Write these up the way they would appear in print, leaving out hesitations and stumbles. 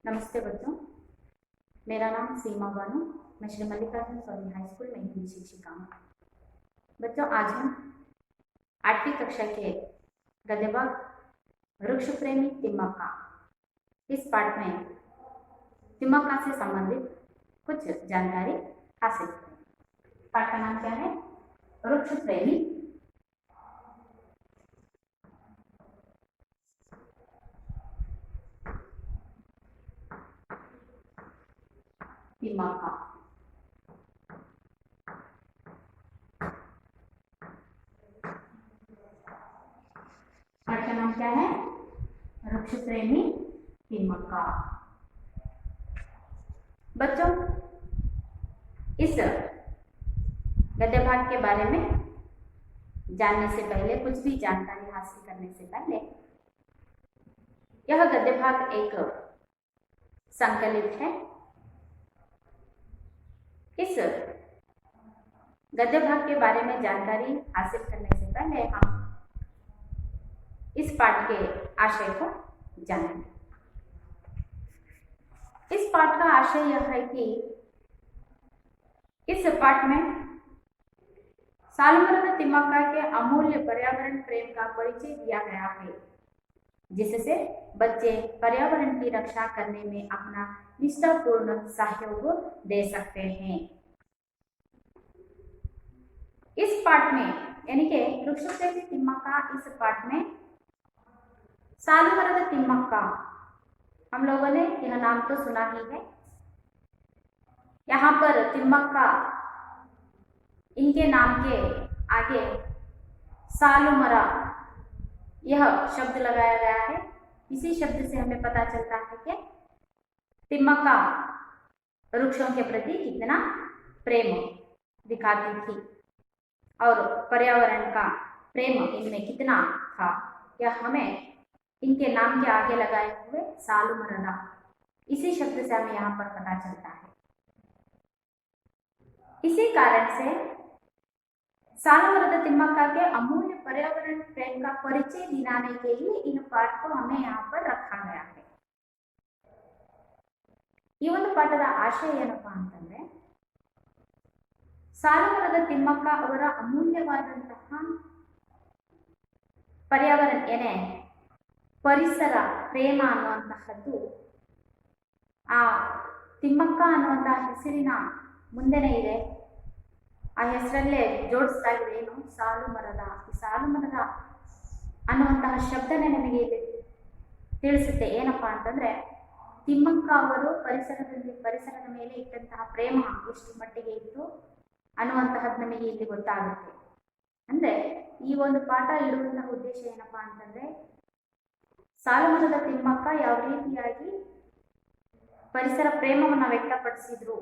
नमस्ते बच्चों, मेरा नाम सीमा बानू। मैं श्री मल्लिकार्जुन स्वामी हाई स्कूल में हिंदी शिक्षिका हूँ। बच्चों, आज हम 8वीं कक्षा के गद्य भाग वृक्ष प्रेमी तिम्मक्का इस पाठ में तिम्मक्का से संबंधित कुछ जानकारी हासिल करें। पाठ का नाम क्या है? वृक्ष प्रेमी तिम्मक्का। पाठ का नाम क्या है? वृक्ष प्रेमी तिम्मक्का। बच्चों, इस गद्य भाग के बारे में जानने से पहले, कुछ भी जानकारी हासिल करने से पहले, यह गद्य भाग एक संकलित है। इस गद्य भाग के बारे में जानकारी हासिल करने से पहले हम इस पाठ के आशय को जानेंगे। इस पाठ का आशय यह है कि इस पाठ में सालुमरदा तिम्मक्का के अमूल्य पर्यावरण प्रेम का परिचय दिया गया है, जिससे बच्चे पर्यावरण की रक्षा करने में अपना निष्ठापूर्ण सहयोग दे सकते हैं। इस पाठ में यानी कि वृक्ष प्रेमी तिम्मक्का, इस पाठ में सालुमरदा तिम्मक्का, हम लोगों ने यह नाम तो सुना ही है। यहाँ पर तिम्मक्का, इनके नाम के आगे सालुमरा यह शब्द लगाया गया है। इसी शब्द से हमें पता चलता है कि तिम्मक्का वृक्षों के प्रति कितना प्रेम दिखाती थी और पर्यावरण का प्रेम इनमें कितना था। यह हमें इनके नाम के आगे लगाए हुए सालुमरदा, इसी शब्द से हमें यहाँ पर पता चलता है। इसी कारण से सालुमरदा तिम्मक्का के अमूल्य पर्यावरण प्रेम का परिचय दिलाने के लिए इन पाठ को हमें यहाँ पर रखा गया है। ಈ ಒಂದು ಪಾಠದ ಆಶಯ ಏನಪ್ಪಾ ಅಂತಂದ್ರೆ, ಸಾಲುಮರದ ತಿಮ್ಮಕ್ಕ ಅವರ ಅಮೂಲ್ಯವಾದಂತಹ ಪರ್ಯಾವರಣ ಏನೇ ಪರಿಸರ ಪ್ರೇಮ ಅನ್ನುವಂತಹದ್ದು ಆ ತಿಮ್ಮಕ್ಕ ಅನ್ನುವಂತಹ ಹೆಸರಿನ ಮುಂದೆನೇ ಇದೆ. ಆ ಹೆಸರಲ್ಲೇ ಜೋಡಿಸ್ತಾಗಿದೆ ಏನು, ಸಾಲುಮರದ. ಈ ಸಾಲುಮರದ ಅನ್ನುವಂತಹ ಶಬ್ದನೇ ನಮಗೆ ಇಲ್ಲಿ ತಿಳಿಸುತ್ತೆ ಏನಪ್ಪಾ ಅಂತಂದ್ರೆ, ತಿಮ್ಮಕ್ಕ ಅವರು ಪರಿಸರದ ಮೇಲೆ ಇಟ್ಟಂತಹ ಪ್ರೇಮ ಎಷ್ಟು ಮಟ್ಟಿಗೆ ಇತ್ತು ಅನ್ನುವಂತಹದ್ದು ನಮಗೆ ಇಲ್ಲಿ ಗೊತ್ತಾಗುತ್ತೆ. ಅಂದ್ರೆ ಈ ಒಂದು ಪಾಠ ಇರುವಂತಹ ಉದ್ದೇಶ ಏನಪ್ಪಾ ಅಂತಂದ್ರೆ, ಸಾಲುಮರದ ತಿಮ್ಮಕ್ಕ ಯಾವ ರೀತಿಯಾಗಿ ಪರಿಸರ ಪ್ರೇಮವನ್ನು ವ್ಯಕ್ತಪಡಿಸಿದ್ರು,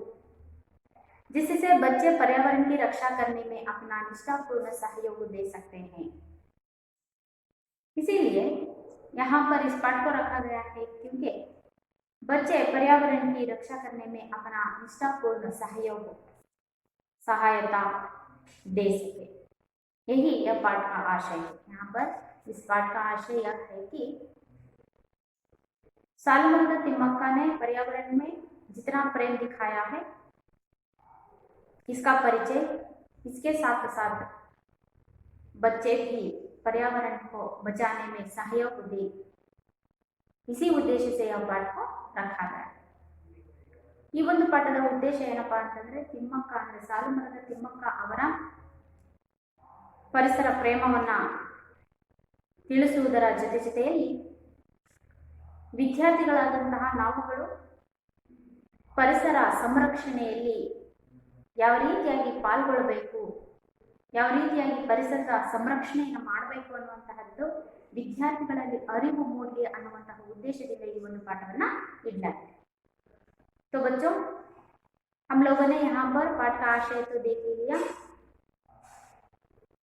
जिससे बच्चे पर्यावरण की रक्षा करने में अपना निष्ठापूर्ण सहयोग दे सकते हैं। इसीलिए यहाँ पर इस पाठ को रखा गया है, क्योंकि बच्चे पर्यावरण की रक्षा करने में अपना निष्ठापूर्ण सहायता दे सके। यही यह पाठ का आशय है। यहाँ पर इस पाठ का आशय यह है कि सालुमरदा तिम्मक्का ने पर्यावरण में जितना प्रेम दिखाया है, इसका परिचय, इसके साथ साथ बच्चे भी पर्यावरण को बचाने में सहयोग दे, इसी उद्देश्य से यह पाठ को रखा गया। ಈ ಒಂದು ಪಾಠದ ಉದ್ದೇಶ ಏನಪ್ಪಾ ಅಂತಂದ್ರೆ, ತಿಮ್ಮಕ್ಕ ಅಂದ್ರೆ ಸಾಲುಮರದ ತಿಮ್ಮಕ್ಕ ಅವರ ಪರಿಸರ ಪ್ರೇಮವನ್ನ ತಿಳಿಸುವುದರ ಜೊತೆಯಲ್ಲಿ ವಿದ್ಯಾರ್ಥಿಗಳಾದಂತಹ ನಾವುಗಳು ಪರಿಸರ ಸಂರಕ್ಷಣೆಯಲ್ಲಿ ಯಾವ ರೀತಿಯಾಗಿ ಪಾಲ್ಗೊಳ್ಳಬೇಕು, ಯಾವ ರೀತಿಯಾಗಿ ಪರಿಸರದ ಸಂರಕ್ಷಣೆಯನ್ನು ಮಾಡಬೇಕು ಅನ್ನುವಂತಹದ್ದು ವಿದ್ಯಾರ್ಥಿಗಳಲ್ಲಿ ಅರಿವು ಮೂಡಲಿ ಅನ್ನುವಂತಹ ಉದ್ದೇಶದಿಂದ ಈ ಒಂದು ಪಾಠವನ್ನ ಇಡಲಾಗಿದೆ। तो बच्चों, हम लोगों ने यहाँ पर पाठ का आशय तो देख लिया।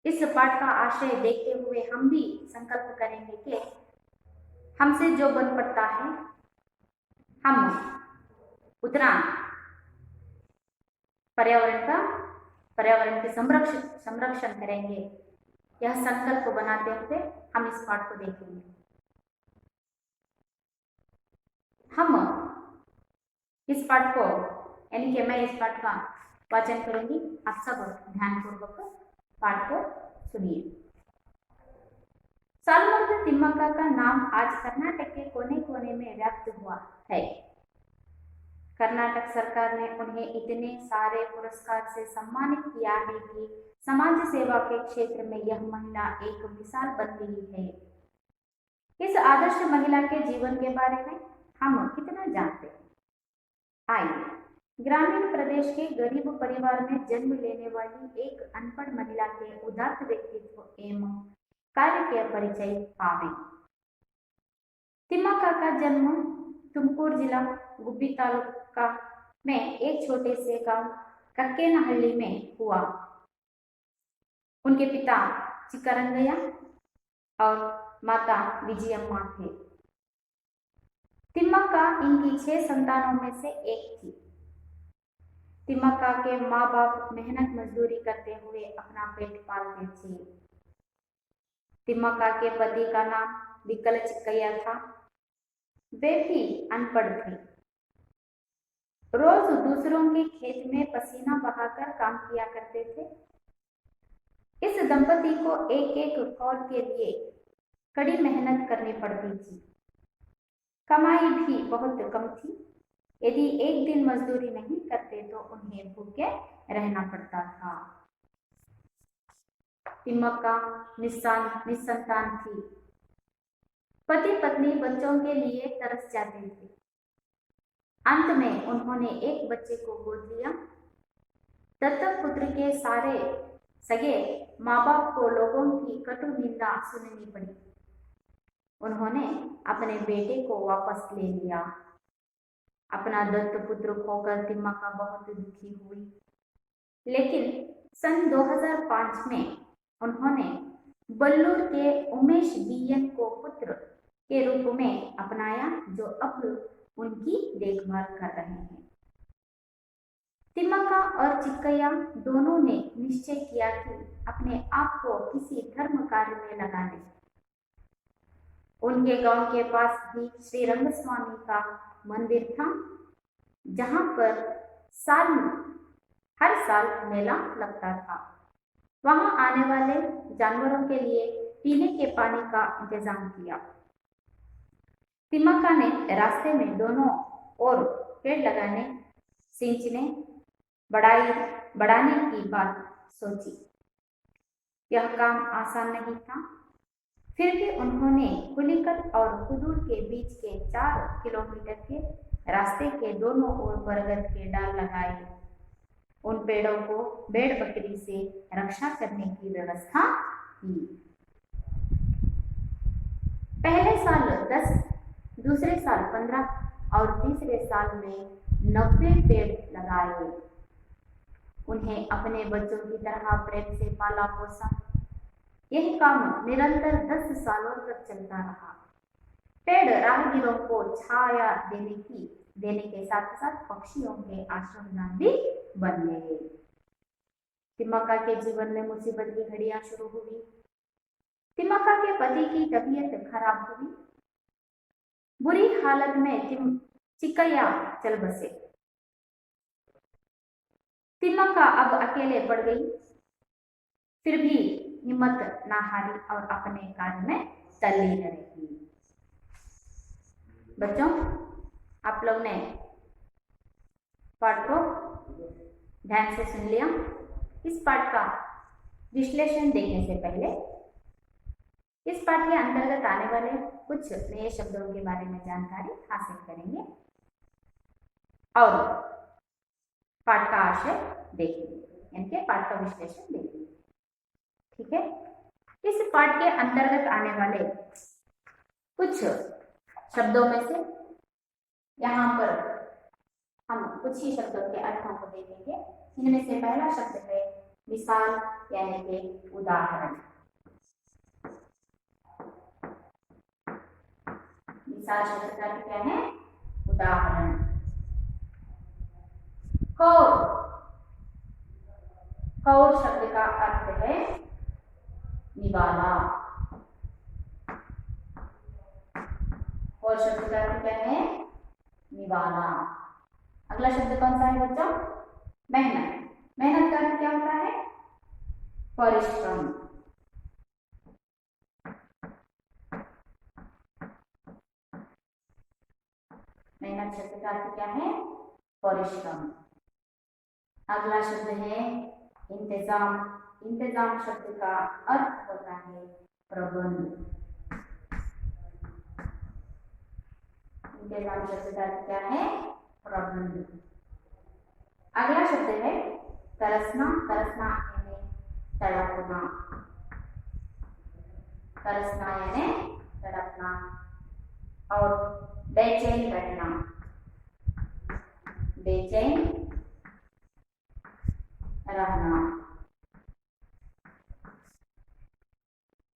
इस पाठ का आशय देखते हुए हम भी संकल्प करेंगे कि हमसे जो बन पड़ता है हम उतना पर्यावरण के संरक्षण करेंगे। यह संकल्प बनाते हुए हम इस पाठ को देखेंगे। हम इस पाठ को यानी कि मैं इस पाठ का वाचन करूंगी, आप सब ध्यानपूर्वक पाठ को सुनिए। सालुमर्द तिम्मक्का का नाम आज कर्नाटक के कोने कोने में व्याप्त हुआ है। कर्नाटक सरकार ने उन्हें इतने सारे पुरस्कार से सम्मानित किया है कि समाज सेवा के क्षेत्र में यह महिला एक मिसाल बन गई है। इस आदर्श महिला के जीवन के बारे में हम कितना जानते हैं? आइए ग्रामीण प्रदेश के गरीब परिवार में जन्म लेने वाली एक अनपढ़ महिला के उदात्त व्यक्तित्व एवं कार्य के परिचय पावे। तिम्मक्का का जन्म तुमकुर जिला गुब्बी तालुका में एक छोटे से गांव कक्केनहल्ली में हुआ। उनके पिता चिक्करंगय्या और माता विजयम्मा थे। तिम्मक्का इनकी 6 संतानों में से एक थी। तिम्मक्का के माँ बाप मेहनत मजदूरी करते हुए अपना पेट पालते थे। तिम्मक्का के पति का नाम विक्कल चिक्कय्या था। वे भी अनपढ़ थे। रोज दूसरों के खेत में पसीना बहाकर काम किया करते थे। इस दंपति को एक एक कौर के लिए कड़ी मेहनत करनी पड़ती थी। कमाई भी बहुत कम थी। यदि एक दिन मजदूरी नहीं करते तो उन्हें भूखे रहना पड़ता था। तिम्मक्का निसंतान थी। पति पत्नी बच्चों के लिए तरस जाते थे। अंत में उन्होंने एक बच्चे को गोद लिया। दत्तक पुत्र के सारे सगे माँ बाप को लोगों की कटु निंदा सुननी पड़ी। उन्होंने अपने बेटे को वापस ले लिया। अपना दत्त पुत्र खोकर तिम्मक्का बहुत दुखी हुई, लेकिन सन 2005 में उन्होंने बल्लूर के उमेश बीएन को पुत्र के रूप में अपनाया, जो अब उनकी देखभाल कर रहे हैं। तिम्मक्का और चिक्कय्या दोनों ने निश्चय किया कि अपने आप को किसी धर्म कार्य में लगा लें। उनके गांव के पास भी श्री रंगस्वामी का मंदिर था, जहां पर हर साल मेला लगता था। वहां आने वाले जानवरों के लिए पीने के पानी का इंतजाम किया। तिम्मक्का ने रास्ते में दोनों ओर पेड़ लगाने, सिंचने, बढ़ाने की बात सोची। यह काम आसान नहीं था। फिर भी उन्होंने कुलीकल और कुदूर के बीच के 4 किलोमीटर के रास्ते के दोनों ओर बरगद के डाल लगाए। उन पेड़ों को भेड़ बकरी से रक्षा करने की व्यवस्था की। पहले साल 10, दूसरे साल 15 और तीसरे साल में 90 पेड़ लगाए। उन्हें अपने बच्चों की तरह प्रेम से पाला पोसा। यह काम निरंतर 10 सालों तक चलता रहा। पेड़ राहगीरों को छाया देने के साथ साथ पक्षियों के आश्रमदान भी बन गए। तिम्मक्का के जीवन में मुसीबत की घड़ियां शुरू हुई। तिम्मक्का के पति की तबीयत खराब हुई। बुरी हालत में चिक्कय्या चल बसे। तिम्मक्का अब अकेले पड़ गई, फिर भी हिम्मत ना हारी और अपने कार्य में तल्लीन रही। बच्चों, आप लोग ने पाठ को ध्यान से सुन लिया। इस पाठ का विश्लेषण देखने से पहले इस पाठ के अंतर्गत आने वाले कुछ नए शब्दों के बारे में जानकारी हासिल करेंगे और पाठ का आशय देखेंगे, यानी कि पाठ का विश्लेषण देखेंगे। ठीक है। इस पाठ के अंतर्गत आने वाले कुछ शब्दों में से यहाँ पर हम कुछ ही शब्दों के अर्थों को देखेंगे। इनमें से पहला शब्द है मिसाल, यानी कि उदाहरण। मिसाल शब्द का क्या है? उदाहरण। कौर शब्द का अर्थ है निवाला। और शब्द का अर्थ क्या है? निवाला। अगला शब्द कौन सा है बच्चों? मेहनत। मेहनत का अर्थ क्या होता है? परिश्रम। मेहनत शब्द का अर्थ क्या है? परिश्रम। अगला शब्द है इंतजाम। इंतजाम शब्द का अर्थ होता है प्रबंध। इंतजाम शब्द का अर्थ क्या है? प्रबंध। अगला शब्द है तरसना। तरसना यानी तड़पना। तरसना यानी तड़पना। और बेचैन रहना। बेचैन रहना।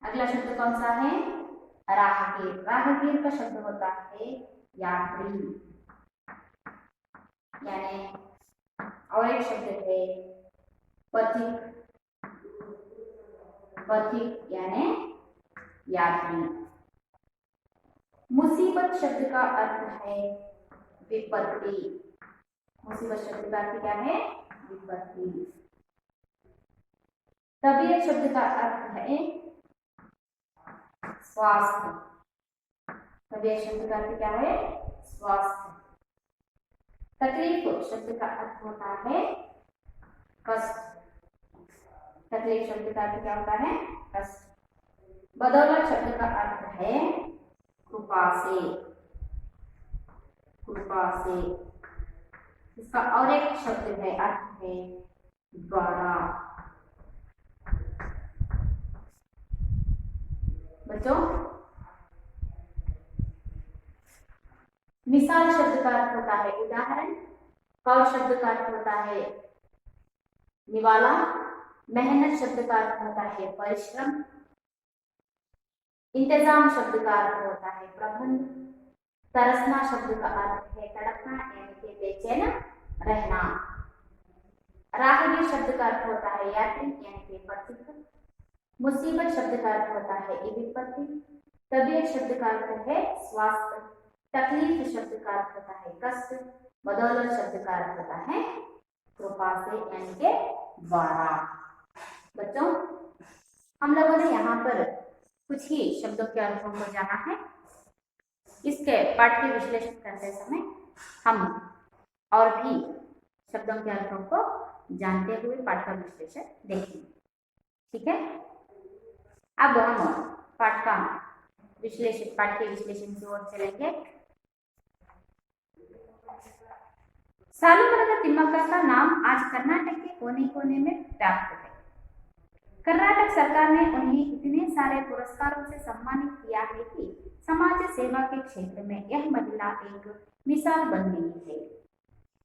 अगला शब्द कौन सा है? राहगीर। राहगीर का शब्द होता है यात्री। यानी और एक शब्द है पथिक। पथिक यानी यात्री। मुसीबत शब्द का अर्थ है विपत्ति। मुसीबत शब्द का अर्थ क्या है? विपत्ति। तबीयत शब्द का अर्थ है स्वास्थ्य। तबीयत शब्द का अर्थ क्या है? स्वास्थ्य। तकलीफ शब्द का अर्थ होता है कष्ट। तकलीफ शब्द का अर्थ क्या होता है? कष्ट। बदौलत शब्द का अर्थ है कृपा से। कृपा से। इसका और एक शब्द है, अर्थ है द्वारा। बच्चों, मिसाल शब्द का अर्थ होता है उदाहरण। कौर शब्द का अर्थ होता है निवाला। मेहनत शब्द का अर्थ होता है परिश्रम। इंतजाम शब्द का अर्थ होता है प्रबंध। तरसना शब्द का अर्थ है तड़पना यानी कि बेचैन रहना। राहगीर शब्द का अर्थ होता है यात्री यानी कि पथिक। मुसीबत शब्द का अर्थ होता है विपत्ति। तबीयत शब्द का अर्थ है स्वास्थ्य। तकलीफ शब्द का अर्थ होता है कष्ट। बदौलत शब्द का अर्थ होता है कृपा से यानी के द्वारा। बच्चों, हम लोगों ने यहाँ पर कुछ ही शब्दों के अर्थों को जाना है। इसके पाठ के विश्लेषण करते समय हम और भी शब्दों के अर्थों को जानते हुए पाठ का विश्लेषण देखेंगे। ठीक है, अब हम पाठ के विश्लेषण की ओर चलेंगे। सालुमರದ तिम्मक्का का नाम आज कर्नाटक के कोने कोने में व्याप्त है। कर्नाटक सरकार ने उन्हें इतने सारे पुरस्कारों से सम्मानित किया है कि समाज सेवा के क्षेत्र में यह महिला एक मिसाल बन गई है।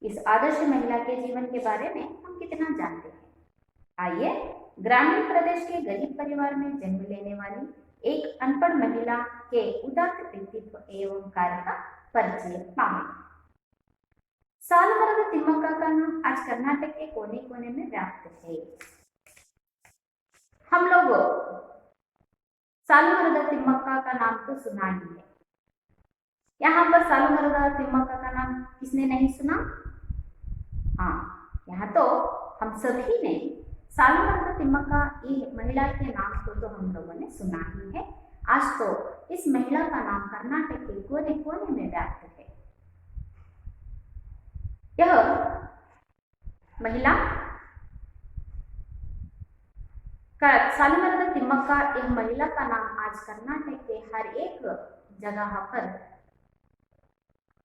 इस आदर्श महिला के जीवन के बारे में हम कितना जानते हैं? आइए ग्रामीण प्रदेश के गरीब परिवार में जन्म लेने वाली एक अनपढ़ महिला के उदात्त व्यक्तित्व एवं कार्य का परिचय पाएं। सालुमರದ तिम्मक्का का नाम आज कर्नाटक के कोने कोने में व्याप्त है। हम लोग सालुमರದ तिम्मक्का का नाम तो सुना ही है। यहाँ पर सालुमರದ तिम्मक्का का नाम किसने नहीं सुना? हाँ, यहाँ तो हम सभी ने सालुमರದ तिम्मक्का ये महिला के नाम को तो हम लोगों ने सुना ही है। आज तो इस महिला का नाम कर्नाटक के कोने कोने में व्याप्त है। यह महिला सालुमರದ तिम्मक्का एक महिला का नाम आज कर्नाटक के हर एक जगह पर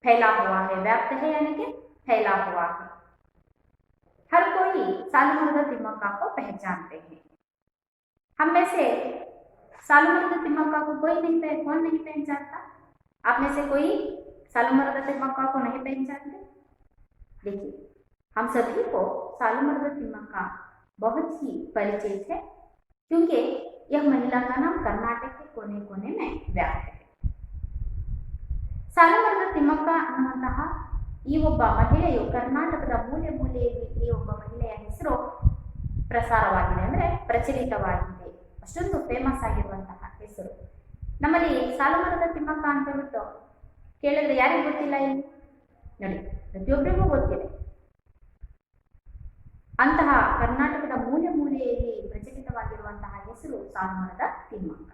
फैला हुआ है, व्याप्त है यानी कि फैला हुआ है। हर कोई सालुमರದ तिम्मक्का को पहचानते हैं। हम में से सालुमರದ तिम्मक्का को कौन नहीं पहचानता? आप में से कोई सालुमರದ तिम्मक्का को नहीं पहचानते? देखिए, हम सभी को सालुमರದ तिम्मक्का बहुत ही परिचित है, क्योंकि यह महिला का नाम कर्नाटक के कोने कोने में व्याप्त है। ಸಾಲುಮರದ ತಿಮ್ಮಕ್ಕ ಅನ್ನುವಂತಹ ಈ ಒಬ್ಬ ಮಹಿಳೆಯು ಕರ್ನಾಟಕದ ಮೂಲೆ ಮೂಲೆಯಲ್ಲಿ ಈ ಒಬ್ಬ ಮಹಿಳೆಯ ಹೆಸರು ಪ್ರಸಾರವಾಗಿದೆ, ಅಂದರೆ ಪ್ರಚಲಿತವಾಗಿದೆ. ಅಷ್ಟೊಂದು ಫೇಮಸ್ ಆಗಿರುವಂತಹ ಹೆಸರು. ನಮ್ಮಲ್ಲಿ ಸಾಲುಮರದ ತಿಮ್ಮಕ್ಕ ಅಂತ ಬಿಟ್ಟು ಕೇಳಿದ್ರೆ ಯಾರಿಗೂ ಗೊತ್ತಿಲ್ಲ ಇಲ್ಲಿ? ನೋಡಿ, ಪ್ರತಿಯೊಬ್ಬರಿಗೂ ಗೊತ್ತಿದೆ. ಅಂತಹ ಕರ್ನಾಟಕದ ಮೂಲೆ ಮೂಲೆಯಲ್ಲಿ ಪ್ರಚಲಿತವಾಗಿರುವಂತಹ ಹೆಸರು ಸಾಲುಮರದ ತಿಮ್ಮಕ್ಕ.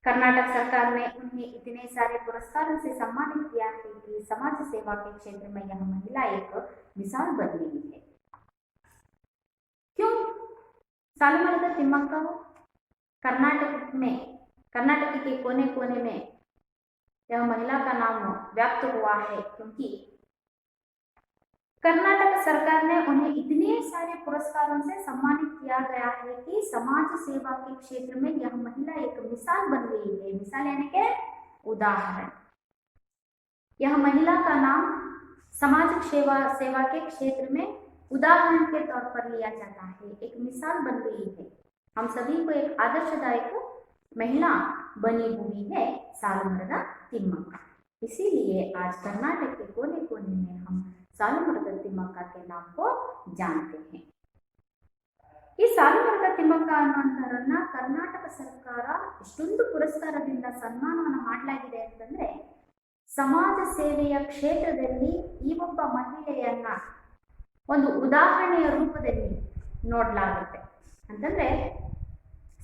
कर्नाटक सरकार ने उन्हें इतने सारे पुरस्कारों से सम्मानित किया है कि समाज सेवा के क्षेत्र में यह महिला एक मिसाल बन गई है। क्यों? सालुमರದ ತಿಮ್ಮಕ್ಕ कर्नाटक के कोने कोने में यह महिला का नाम व्याप्त हुआ है, क्योंकि कर्नाटक सरकार ने उन्हें इतने सारे पुरस्कारों से सम्मानित किया गया है कि समाज सेवा के क्षेत्र में यह महिला एक मिसाल बन गई है। मिसाल यानी के उदाहरण। यह महिला का नाम समाज सेवा के क्षेत्र में उदाहरण के तौर पर लिया जाता है, एक मिसाल बन गई है। हम सभी को एक आदर्शदायक महिला बनी हुई है सालुमರದ ತಿಮ್ಮಕ್ಕ। इसीलिए आज कर्नाटक के कोने कोने में हम सालुमರದ ತಿಮ್ಮಕ್ಕ के नाम को जानते हैं। ಈ ಸಾಲುಮರದ ತಿಮ್ಮಕ್ಕ ಅನ್ನುವಂಥವರನ್ನ ಕರ್ನಾಟಕ ಸರ್ಕಾರ ಇಷ್ಟೊಂದು ಪುರಸ್ಕಾರದಿಂದ ಸನ್ಮಾನವನ್ನು ಮಾಡಲಾಗಿದೆ ಅಂತಂದ್ರೆ, ಸಮಾಜ ಸೇವೆಯ ಕ್ಷೇತ್ರದಲ್ಲಿ ಈ ಒಬ್ಬ ಮಹಿಳೆಯನ್ನ ಒಂದು ಉದಾಹರಣೆಯ ರೂಪದಲ್ಲಿ ನೋಡಲಾಗುತ್ತೆ. ಅಂತಂದ್ರೆ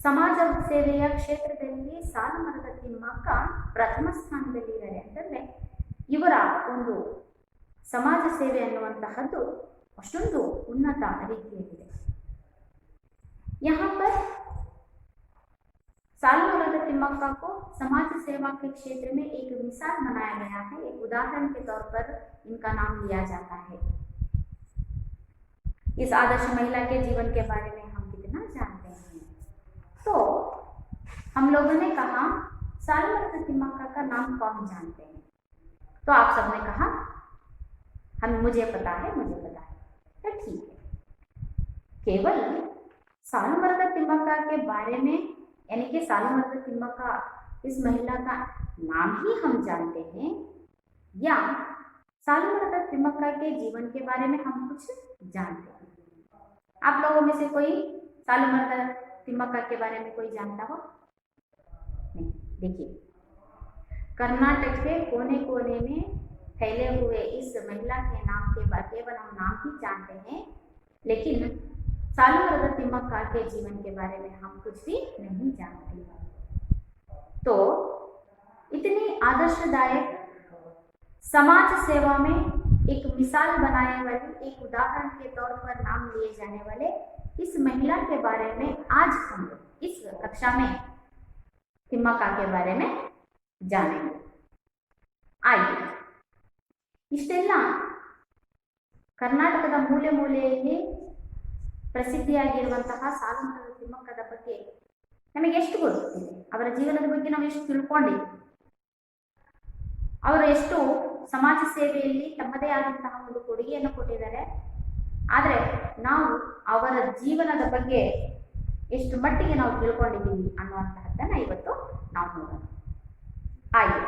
ಸಮಾಜ ಸೇವೆಯ ಕ್ಷೇತ್ರದಲ್ಲಿ ಸಾಲುಮರದ ತಿಮ್ಮಕ್ಕ ಪ್ರಥಮ ಸ್ಥಾನದಲ್ಲಿ ಇದ್ದಾರೆ. ಅಂತಂದ್ರೆ ಇವರ ಒಂದು ಸಮಾಜ ಸೇವೆ ಅನ್ನುವಂತಹದ್ದು ಅಷ್ಟೊಂದು ಉನ್ನತ ರೀತಿಯಲ್ಲಿದೆ. यहाँ पर सालुमರದ तिम्मक्का को समाज सेवा के क्षेत्र में एक मिसाल बनाया गया है, एक उदाहरण के तौर पर इनका नाम लिया जाता है। इस आदर्श महिला के जीवन के बारे में हम कितना जानते हैं? तो हम लोगों ने कहा सालुमರದ ತಿಮ್ಮಕ್ಕ का नाम कौन जानते हैं? तो आप सबने कहा मुझे पता है। तो ठीक है, केवल सालुमರದ ತಿಮ್ಮಕ್ಕ के बारे में, यानी कि सालुमರದ ತಿಮ್ಮಕ್ಕ इस महिला का नाम ही हम जानते हैं, या सालुमರದ ತಿಮ್ಮಕ್ಕ के जीवन के बारे में हम कुछ जानते हैं? आप लोगों में से कोई सालुमರದ ತಿಮ್ಮಕ್ಕ के बारे में कोई जानता हो? नहीं। देखिए, कर्नाटक के कोने कोने में फैले हुए इस महिला के नाम के केवल हम नाम ही जानते हैं, लेकिन सालुमರದ ತಿಮ್ಮಕ್ಕ के जीवन के बारे में हम कुछ भी नहीं जानते। तो इतनी आदर्शदायक समाज सेवा में एक मिसाल बनाने वाली, एक उदाहरण के तौर पर नाम लिए जाने वाले इस महिला के बारे में आज हम इस कक्षा में ತಿಮ್ಮಕ್ಕ के बारे में जानेंगे। आइए, ಇಷ್ಟೆಲ್ಲ ಕರ್ನಾಟಕದ ಮೂಲೆ ಮೂಲೆಯಲ್ಲಿ ಪ್ರಸಿದ್ಧಿಯಾಗಿರುವಂತಹ ಸಾಲುಮರದ ತಿಮ್ಮಕ್ಕದ ಬಗ್ಗೆ ನಮಗೆ ಎಷ್ಟು ಗೊತ್ತಿದೆ? ಅವರ ಜೀವನದ ಬಗ್ಗೆ ನಾವು ಎಷ್ಟು ತಿಳ್ಕೊಂಡಿದ್ದೀವಿ? ಅವರು ಎಷ್ಟು ಸಮಾಜ ಸೇವೆಯಲ್ಲಿ ತಮ್ಮದೇ ಆದಂತಹ ಒಂದು ಕೊಡುಗೆಯನ್ನು ಕೊಟ್ಟಿದ್ದಾರೆ. ಆದರೆ ನಾವು ಅವರ ಜೀವನದ ಬಗ್ಗೆ ಎಷ್ಟು ಮಟ್ಟಿಗೆ ನಾವು ತಿಳ್ಕೊಂಡಿದ್ದೀವಿ ಅನ್ನುವಂತಹದ್ದನ್ನ ಇವತ್ತು ನಾವು ನೋಡೋಣ। आइए,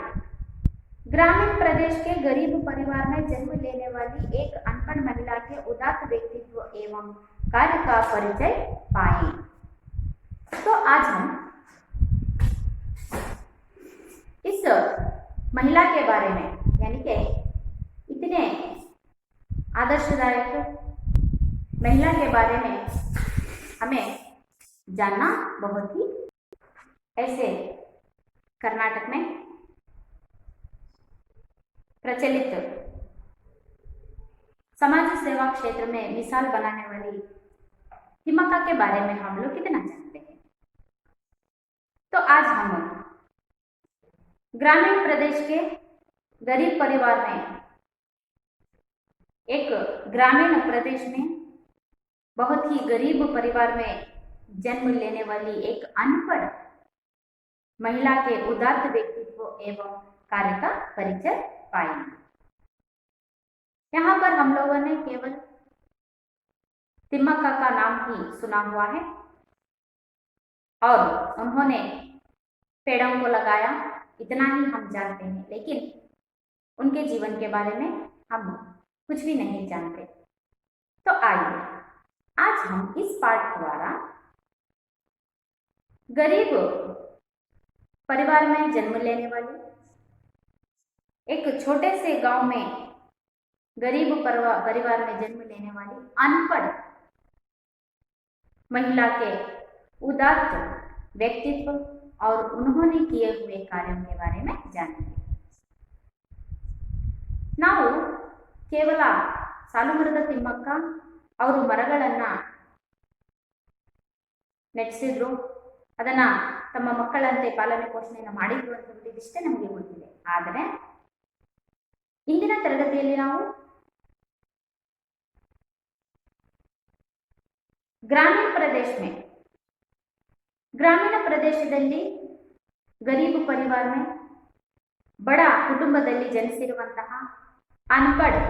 ग्रामीण प्रदेश के गरीब परिवार में जन्म लेने वाली एक अनपढ़ महिला के उदात्त व्यक्तित्व एवं कार्य का परिचय पाएं। तो आज हम इस महिला के बारे में, यानी कि इतने आदर्शदायक महिला के बारे में हमें जानना बहुत ही ऐसे कर्नाटक में प्रचलित समाज सेवा क्षेत्र में मिसाल बनाने वाली तिम्मक्का के बारे में हम लोग कितना जानते हैं? तो आज हम ग्रामीण प्रदेश के गरीब परिवार में, एक ग्रामीण प्रदेश में बहुत ही गरीब परिवार में जन्म लेने वाली एक अनपढ़ महिला के उदात्त व्यक्तित्व एवं कार्य का परिचय पाएंगे। यहाँ पर हम लोगों ने केवल तिम्मक्का का नाम ही सुना हुआ है और उन्होंने पेड़ों को लगाया, इतना ही हम जानते हैं, लेकिन उनके जीवन के बारे में हम कुछ भी नहीं जानते। तो आइए, आज हम इस पाठ द्वारा गरीब परिवार में जन्म लेने वाली, एक छोटे से गांव में गरीब परिवार में जन्म लेने वाली अनपढ़ महिला के उदात्त व्यक्तित्व और उन्होंने किए हुए कार्यों के बारे में जानेंगे। ನಾವು ಕೇವಲ ಸಾಲುಮರದ ತಿಮ್ಮಕ್ಕ ಅವರು ಮರಗಳನ್ನ ನೆಟ್ಟಿಸಿದ್ರು, ಅದನ್ನ ತಮ್ಮ ಮಕ್ಕಳಂತೆ ಪಾಲನೆ ಪೋಷಣೆಯನ್ನು ಮಾಡಿದ್ರು ಅಂತ ಇದಿಷ್ಟೇ ನಮಗೆ ಗೊತ್ತಿದೆ. ಆದರೆ ಇಂದಿನ ತರಗತಿಯಲ್ಲಿ ನಾವು ಗ್ರಾಮೀಣ ಪ್ರದೇಶದಲ್ಲಿ ಗರೀಬ್ ಪರಿವಾರ ಬಡ ಕುಟುಂಬದಲ್ಲಿ ಜನಿಸಿರುವಂತಹ ಅನ್ಪಢ್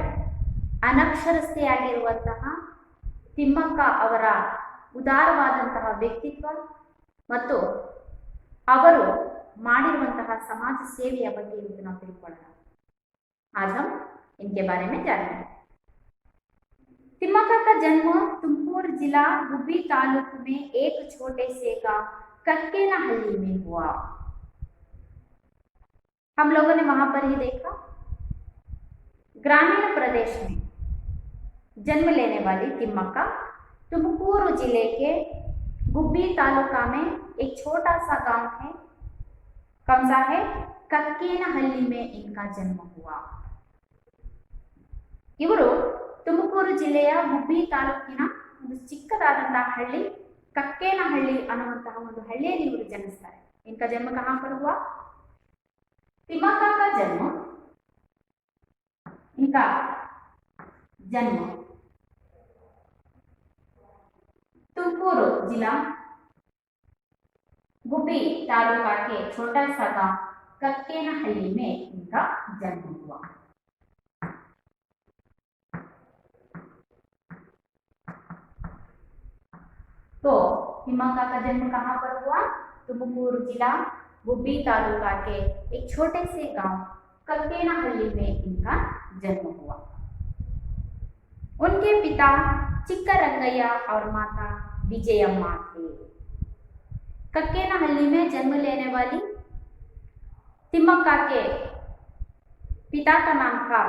ಅನಕ್ಷರಸ್ಥೆಯಾಗಿರುವಂತಹ ತಿಮ್ಮಕ್ಕ ಅವರ ಉದಾರವಾದಂತಹ ವ್ಯಕ್ತಿತ್ವ ಮತ್ತು ಅವರು ಮಾಡಿರುವಂತಹ ಸಮಾಜ ಸೇವೆಯ ಬಗ್ಗೆ ಇವತ್ತು ನಾವು ತಿಳ್ಕೊಳ್ಳೋಣ. आज हम इनके बारे में जानेंगे। तिम्मक्का का जन्म तुमकुर जिला गुब्बी तालुक में एक छोटे से गांव कक्केनहल्ली में हुआ। हम लोगों ने वहां पर ही देखा, ग्रामीण प्रदेश में जन्म लेने वाली तिम्मक्का तुमकुर जिले के गुब्बी तालुका में एक छोटा सा गांव है। कौन सा है? कक्केनहल्ली में इनका जन्म हुआ। ಇವರು ತುಮಕೂರು ಜಿಲ್ಲೆಯ ಗುಬ್ಬಿ ತಾಲೂಕಿನ ಒಂದು ಚಿಕ್ಕದಾದಂತಹ ಹಳ್ಳಿ ಕಕ್ಕೇನಹಳ್ಳಿ ಅನ್ನುವಂತಹ ಒಂದು ಹಳ್ಳಿಯಲ್ಲಿ ಇವರು ಜನಿಸ್ತಾರೆ. इनका जन्म कहाँ पर हुआ? तिम्मक्का का जन्म, इनका जन्म तुमकुर जिला गुब्बी तालुका के छोटा सा गांव कक्केनहल्ली में इनका जन्म हुआ। तो तिम्मक्का का जन्म कहाँ पर हुआ? तुमकुर जिला गुब्बी तालुका के एक छोटे से गांव कक्केनहल्ली में इनका जन्म हुआ। उनके पिता चिक्करंगय्या और माता विजयम्मा थे। कक्केनहल्ली में जन्म लेने वाली तिम्मक्का के पिता का नाम था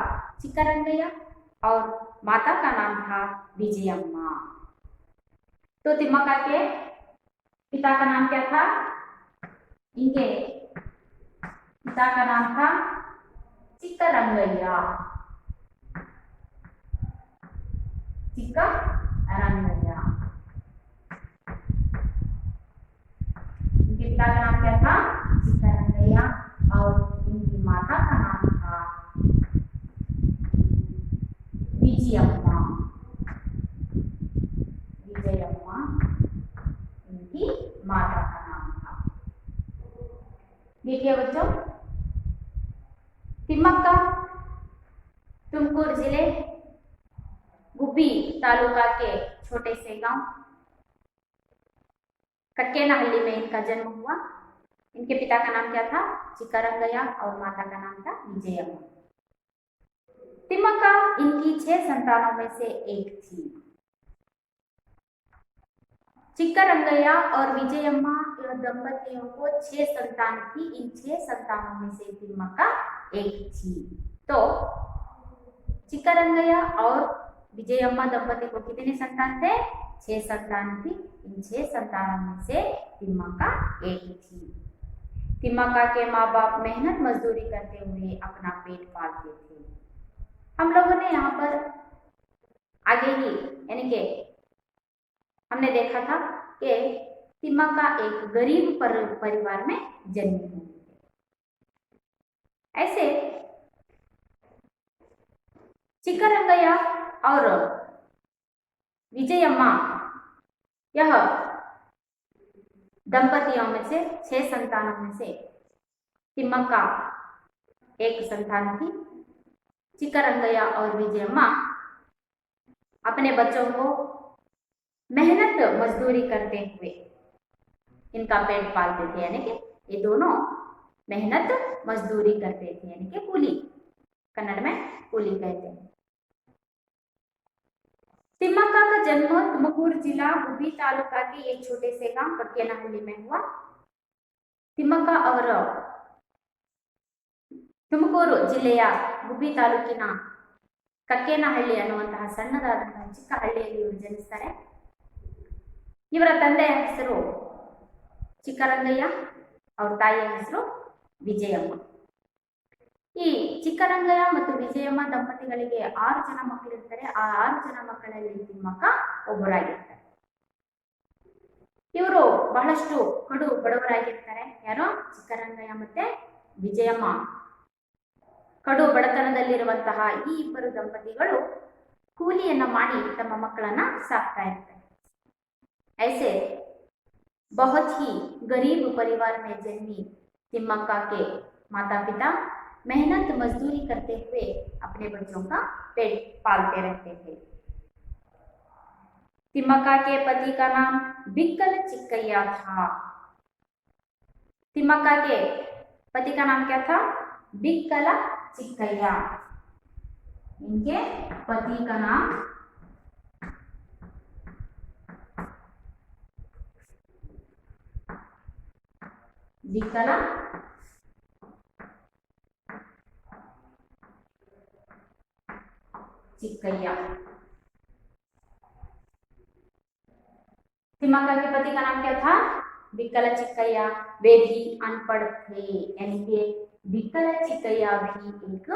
चिक्करंगय्या और माता का नाम था विजयम्मा। तो तिम्मक्का के पिता का नाम क्या था? इनके पिता का नाम था चिक्करंगय्या। चिक्करंगय्या इनके पिता का नाम क्या था? चिक्करंगय्या और इनकी माता का नाम था विजयम्मा। विजयम्मा इनकी माता का नाम था। देखिए बच्चों, तिम्मक्का तुमकुर जिले गुब्बी तालुका के छोटे से गांव कक्केनहल्ली में इनका जन्म हुआ। इनके पिता का नाम क्या था? चिक्करंगय्या और माता का नाम था विजयम्मा। तिम्मक्का इनकी 6 संतानों में से एक थी। चिक्करंगय्या और विजयम्मा दंपतियों को 6 संतान थी। इन 6 संतानों में से तिम्मक्का एक थी। तो चिक्करंगय्या और विजयम्मा दंपति को कितने संतान थे? 6 संतान थी। इन 6 संतानों में से तिम्मक्का एक थी। तिम्मक्का के माँ बाप मेहनत मजदूरी करते हुए अपना पेट पालते थे। हम लोगों ने यहाँ पर आगे ही यानी कि हमने देखा था कि तिम्मक्का एक गरीब परिवार में जन्मी हुई है। ऐसे चिक्करंगय्या और विजयम्मा यह दंपतियों में से 6 संतानों में से तिम्मक्का एक संतान थी। चिक्करंगय्या और विजयम्मा अपने बच्चों को मेहनत मजदूरी करते हुए इनका पेट पालते थे, यानी कि ये दोनों मेहनत मजदूरी करते थे, यानी कि कूली, कन्नड़ में कूली कहते हैं। तिम्मक्का का जन्म तुमकुर जिला गुब्बी तालुका के एक छोटे से गांव कक्केनहल्ली में हुआ। ತಿಮ್ಮಕ್ಕ ಅವರು ತುಮಕೂರು ಜಿಲ್ಲೆಯ ಗುಬ್ಬಿ ತಾಲೂಕಿನ ಕಕ್ಕೇನಹಳ್ಳಿ ಅನ್ನುವಂತಹ ಸಣ್ಣದಾದಂತಹ ಚಿಕ್ಕ ಹಳ್ಳಿಯಲ್ಲಿ ಇವರು ಜನಿಸ್ತಾರೆ. ಇವರ ತಂದೆಯ ಹೆಸರು ಚಿಕ್ಕರಂಗಯ್ಯ, ಅವ್ರ ತಾಯಿಯ ಹೆಸರು ವಿಜಯಮ್ಮ. ಈ ಚಿಕ್ಕರಂಗಯ್ಯ ಮತ್ತು ವಿಜಯಮ್ಮ ದಂಪತಿಗಳಿಗೆ 6 ಜನ ಮಕ್ಕಳಿರ್ತಾರೆ. ಆ 6 ಜನ ಮಕ್ಕಳಲ್ಲಿ ತಿಮ್ಮಕ್ಕ ಒಬ್ಬರಾಗಿರ್ತಾರೆ. ಇವರು ಬಹಳಷ್ಟು ಕಡು ಬಡವರಾಗಿರ್ತಾರೆ. ಯಾರೋ ಚಿಕ್ಕರಂಗಯ್ಯ ಮತ್ತೆ ವಿಜಯಮ್ಮ ಕಡು ಬಡತನದಲ್ಲಿರುವಂತಹ ಈ ಇಬ್ಬರು ದಂಪತಿಗಳು ಕೂಲಿಯನ್ನ ಮಾಡಿ ತಮ್ಮ ಮಕ್ಕಳನ್ನ ಸಾಕ್ತಾ ಇರ್ತಾರೆ. ऐसे बहुत ही गरीब परिवार में जन्मी तिम्मक्का के माता पिता मेहनत मजदूरी करते हुए अपने बच्चों का पेट पालते रहते थे। तिम्मक्का के पति का नाम बिक्कल चिक्कैया था। तिम्मक्का के पति का नाम क्या था? बिक्कल चिक्कैया। इनके पति का नाम बिक्कल चिक्कैया। तिम्मक्का के पति का नाम क्या था? बिक्कल चिक्कैया। वे भी अनपढ़ थे, यानी कि बिक्कल चिक्कैया भी एक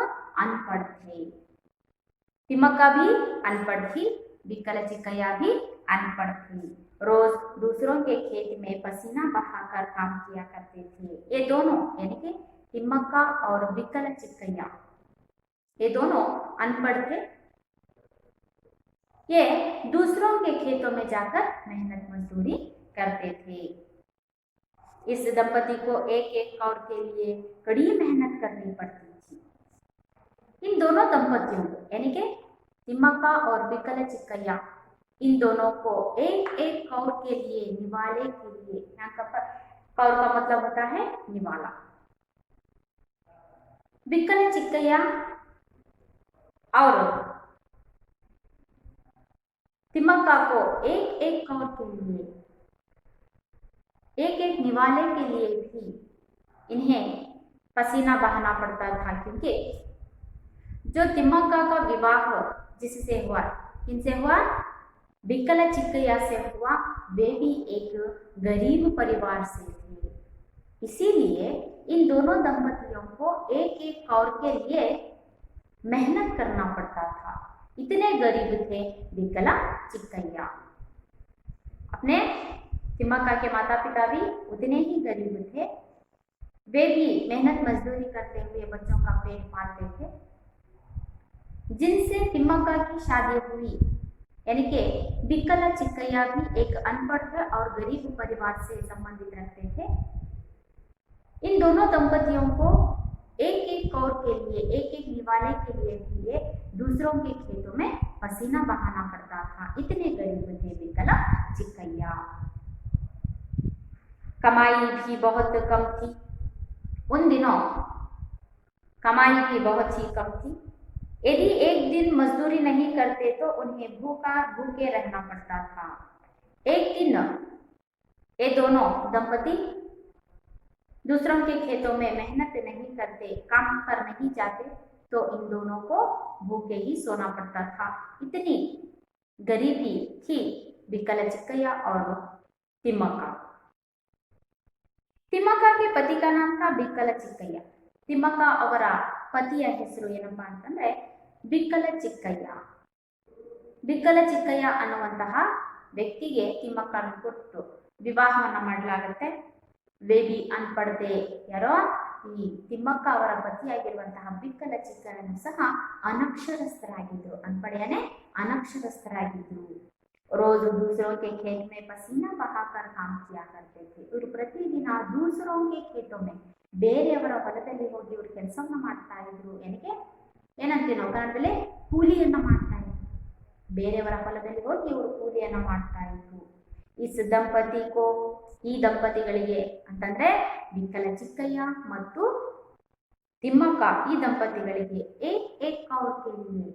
अनपढ़ थे। तिम्मक्का भी अनपढ़ थी, बिक्कल चिक्कैया भी अनपढ़ थी। रोज दूसरों के खेत में पसीना बहाकर काम किया करते थे। ये दोनों यानी कि तिम्मक्का और बिक्कल चिक्कैया ये दोनों अनपढ़ थे। ये दूसरों के खेतों में जाकर मेहनत मजदूरी करते थे। इस दंपति को एक एक कौर के लिए कड़ी मेहनत करनी पड़ती थी। इन दोनों दंपतियों को यानी कि तिम्मक्का और बिक्कल चिक्कैया इन दोनों को एक एक कौर के लिए निवाले के लिए, यहाँ का कौर का मतलब होता है निवाला। बिक्कल चिक्कैया और तिम्मक्का को एक एक कौर के लिए एक एक निवाले के लिए भी इन्हें पसीना बहाना पड़ता था, क्योंकि जो तिम्मक्का का विवाह जिससे हुआ, किनसे हुआ? बिक्कल चिक्कैया से हुआ। वे भी एक गरीब परिवार से थे, इसीलिए इन दोनों दंपतियों को एक एक कौर के लिए मेहनत करना पड़ता था। इतने गरीब थे बिक्कल चिक्कैया। अपने तिम्मक्का के माता पिता भी उतने ही गरीब थे। वे भी मेहनत मजदूरी करते हुए बच्चों का पेट पालते थे। जिनसे तिम्मक्का की शादी हुई, यानी कि बिक्कल चिक्कैया भी एक अनपढ़ और गरीब परिवार से संबंधित रखते थे। इन दोनों दंपतियों को एक एक कौर के लिए एक एक निवाले के लिए भी ये दूसरों के खेतों में पसीना बहाना पड़ता था। इतने गरीब थे बिक्कल चिक्कैया। कमाई भी बहुत कम थी। उन दिनों कमाई भी बहुत ही कम थी। यदि एक दिन मजदूरी नहीं करते तो उन्हें भूखे रहना पड़ता था। एक दिन ये दोनों दंपति दूसरों के खेतों में मेहनत नहीं करते, काम पर नहीं जाते, तो इन दोनों को भूखे ही सोना पड़ता था। इतनी गरीबी थी बिक्कल चिक्कैया और तिम्मक्का। तिम्मक्का के पति का नाम था बिक्कल चिक्कैया। तिम्मक्का ಅವರ ಪತಿಯ ಹೆಸರು ಏನಪ್ಪಾ ಅಂತಂದ್ರೆ ಬಿಕ್ಕಲ ಚಿಕ್ಕಯ್ಯ. ಬಿಕ್ಕಲ ಚಿಕ್ಕಯ್ಯ ಅನ್ನುವಂತಹ ವ್ಯಕ್ತಿಗೆ ತಿಮ್ಮಕ್ಕನ ಕೊಟ್ಟು ವಿವಾಹವನ್ನ ಮಾಡಲಾಗುತ್ತೆ. ವೇಬಿ ಅನ್ಪಡದೆ ಯಾರೋ ಈ ತಿಮ್ಮಕ್ಕ ಅವರ ಪತಿಯಾಗಿರುವಂತಹ ಬಿಕ್ಕಲ ಚಿಕ್ಕಯ್ಯನು ಸಹ ಅನಕ್ಷರಸ್ಥರಾಗಿದ್ರು. ಅನ್ಪಡೆಯನೆ ಅನಕ್ಷರಸ್ಥರಾಗಿದ್ರು. रोज दूसरों के खेत में पसीना बहाकर काम किया करते थे। ಇವರು ಪ್ರತಿದಿನ दूसरों के खेतों में ಬೇರೆಯವರ ಹೊಲದಲ್ಲಿ ಹೋಗಿ ಇವರು ಕೆಲಸವನ್ನ ಮಾಡ್ತಾ ಇದ್ರು. ಏನಂತೀವಿ ನಾವು ಕನ್ನಡದಲ್ಲಿ ಕೂಲಿಯನ್ನ ಮಾಡ್ತಾ ಇದ್ರು. ಬೇರೆಯವರ ಹೊಲದಲ್ಲಿ ಹೋಗಿ ಇವರು ಕೂಲಿಯನ್ನ ಮಾಡ್ತಾ ಇದ್ರು. ಇಸ್ ದಂಪತಿಗೂ ಈ ದಂಪತಿಗಳಿಗೆ ಅಂತಂದ್ರೆ ಬಿಕ್ಕಲ ಚಿಕ್ಕಯ್ಯ ಮತ್ತು ತಿಮ್ಮಕ್ಕ ಈ ದಂಪತಿಗಳಿಗೆ ಏಕ್ ಕೌರ್ ಕೆ ಲಿಯೆ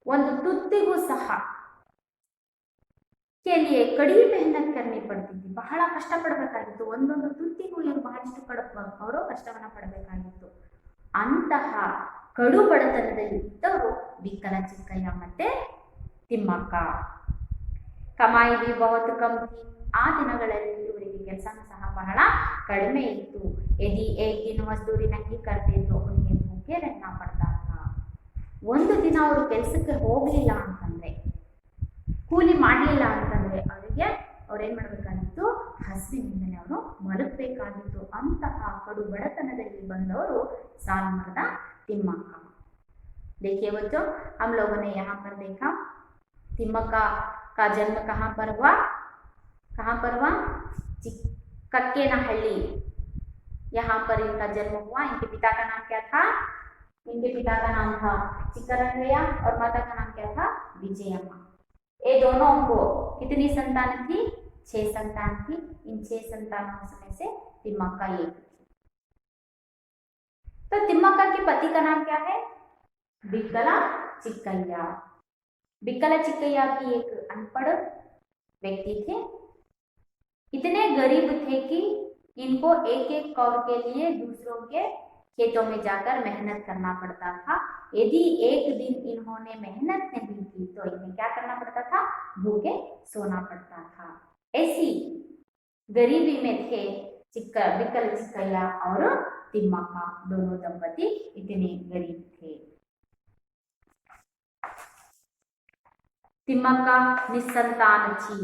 ಒಂದು ತುತ್ತಿಗೂ ಸಹ लिए कड़ी मेहनत करनी पड़ती थी. ಬಹಳ ಕಷ್ಟ ಪಡಬೇಕಾಗಿತ್ತು. ಒಂದೊಂದು ತುತ್ತಿಗೂ ಇವರು ಬಹಳಷ್ಟು ಅವರು ಕಷ್ಟವನ್ನ ಪಡಬೇಕಾಗಿತ್ತು. ಅಂತಹ ಕಡು ಬಡತನದಲ್ಲಿ ಇದ್ದವರು ಬಿಕ್ಕಲ ಚಿಕ್ಕಯ್ಯ ಮತ್ತೆ ತಿಮ್ಮಕ್ಕ. ಕಮಾಯಿ भी बहुत कम थी. ಆ ದಿನಗಳಲ್ಲಿ ಇವರಿಗೆ ಕೆಲಸನೂ ಸಹ ಬಹಳ ಕಡಿಮೆ ಇತ್ತು. यदि एक दिन मजदूरी नहीं करते तो उन्हें भूखे रहना पड़ता था. ಒಂದು ದಿನ ಅವರು ಕೆಲಸಕ್ಕೆ ಹೋಗಲಿಲ್ಲ ಅಂತಂದ್ರೆ, ಕೂಲಿ ಮಾಡಲಿಲ್ಲ ಅಂತಂದ್ರೆ ಅವರಿಗೆ ಅವ್ರೇನ್ ಮಾಡಬೇಕಾಗಿತ್ತು, ಹಸಿವಿನಿಂದಲೇ ಅವರು ಮಲಗಬೇಕಾಗಿತ್ತು. ಅಂತಹ ಕಡು ಬಡತನದಲ್ಲಿ ಬಂದವರು ಸಾಲುಮರದ ತಿಮ್ಮಕ್ಕ. देखिए बच्चों, हम लोगों ने यहाँ पर देखा तिम्मक्का का जन्म कहाँ पर हुआ. कक्केनहल्ली, यहाँ पर इनका जन्म हुआ. इनके पिता का नाम क्या था? इनके पिता का नाम था चिक्करंगय्या और माता का नाम क्या था? विजयम्मा. ये दोनों को कितनी संतान थी? 6 संतान थी. इन 6 संतानों में से तिम्मक्का एक थी. तो तिम्मक्का के पति का नाम क्या है? बिक्कला चिक्कय्या. बिक्कला चिक्कय्या भी एक अनपढ़ व्यक्ति थे. इतने गरीब थे कि इनको एक एक कौर के लिए दूसरों के खेतों में जाकर मेहनत करना पड़ता था. यदि एक दिन इन्होंने मेहनत नहीं की तो इन्हें क्या करना पड़ता था? भूखे सोना पड़ता था. ऐसी गरीबी में थे बिक्कल चिक्कय्या और तिम्मक्का. दोनों दंपति इतने गरीब थे. तिम्मक्का निसंतान थी.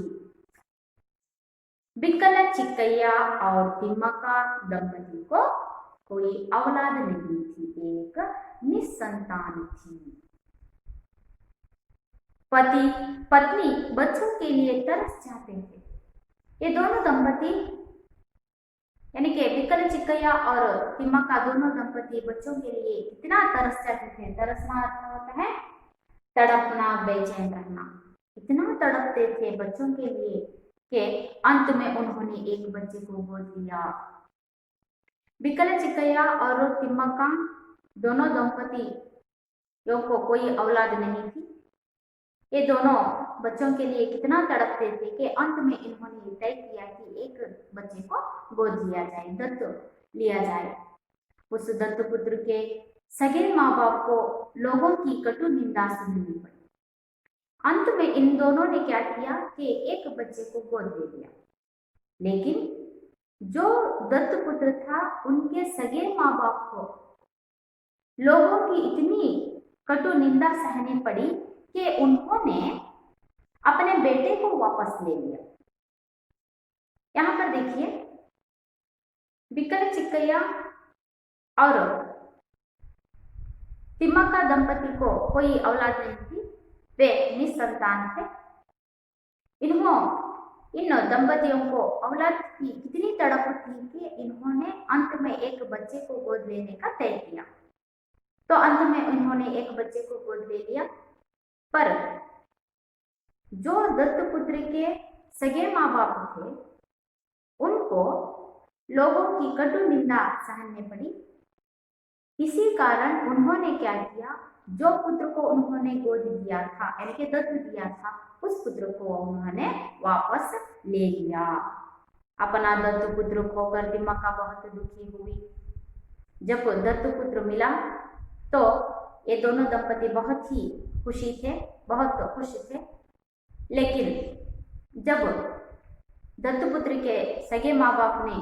बिक्कल चिक्कय्या और तिम्मक्का दंपति को कोई औलाद नहीं थी. एक निसंतान थी. पति पत्नी बच्चों के लिए तरस जाते थे. ये दोनों दंपति यानी कि बिक्कल चिक्कय्या और तिम्मक्का दोनों दंपति बच्चों के लिए इतना तरस जाते थे. तरसना अर्थ होता है तड़पना, बेचैन रहना. इतना तड़पते थे बच्चों के लिए कि अंत में उन्होंने एक बच्चे को गोद लिया. बिक्कल चिक्कय्या और तिम्मक्का दोनों दंपतियों को कोई औलाद नहीं थी. ये दोनों बच्चों के लिए कितना तड़पते थे कि अंत में इन्होंने तय किया कि एक बच्चे को गोद लिया जाए, दत्त लिया जाए. उस दत्त पुत्र के सगे माँ बाप को लोगों की कटु निंदा सुननी पड़ी. अंत में इन दोनों ने क्या किया कि एक बच्चे को गोद ले लिया. लेकिन जो दत्त पुत्र था उनके सगे माँ बाप को लोगों की इतनी कटु निंदा सहनी पड़ी कि उन्होंने अपने बेटे को वापस ले लिया. यहाँ पर देखिए, बिक्कल चिक्कय्या और तिम्मक्का दंपति को कोई औलाद नहीं थी. वे निसंतान थे. इन दंपतियों को औलाद की कितनी तड़प थी कि इन्होंने अंत में एक बच्चे को गोद लेने का तय किया. तो अंत में उन्होंने एक बच्चे को गोद ले लिया. पर जो दत्त पुत्र के सगे माँ बाप थे उनको लोगों की कटु निंदा सहने पड़ी. इसी कारण उन्होंने क्या किया, जो पुत्र को उन्होंने गोद दिया था यानी कि दत्त दिया था, उस पुत्र को उन्होंने वापस ले लिया. अपना दत्त पुत्र खोकर तिम्मक्का बहुत दुखी हुई. जब दत्त पुत्र मिला तो ये दोनों दंपति बहुत ही खुश थे. लेकिन जब दत्तपुत्र के सगे माँ बाप ने